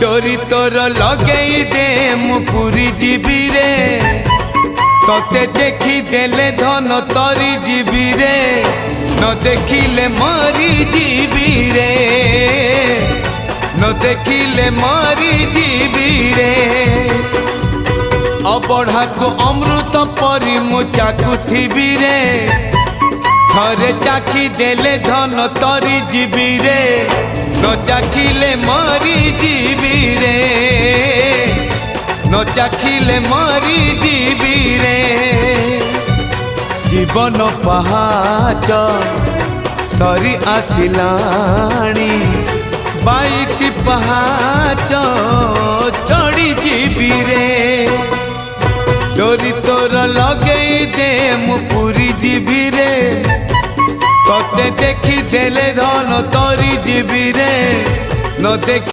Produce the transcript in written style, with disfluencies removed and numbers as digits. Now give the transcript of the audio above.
डोरी तोर लगेई दे मु पुरी जीवी रे तोते देखी देले धन तरी जीवी रे न देखिले मरी जीवी रे न देखिले मरी जीवी रे अबढ़ा तो अमृत परी मु चाकुथिबी रे थरे चाखी देले धन तरी जीवी रे न चाखिले मरी जीवी रे न चाखिले मरी जीवी रे जीवन पहाच सरी आसिलाणी 22 पहाच चढ़ी जीवी रे डोरी तोर लगेई दे मु पुरी जीवी रे तोते देखी देले धन तरी जीवी रे न देख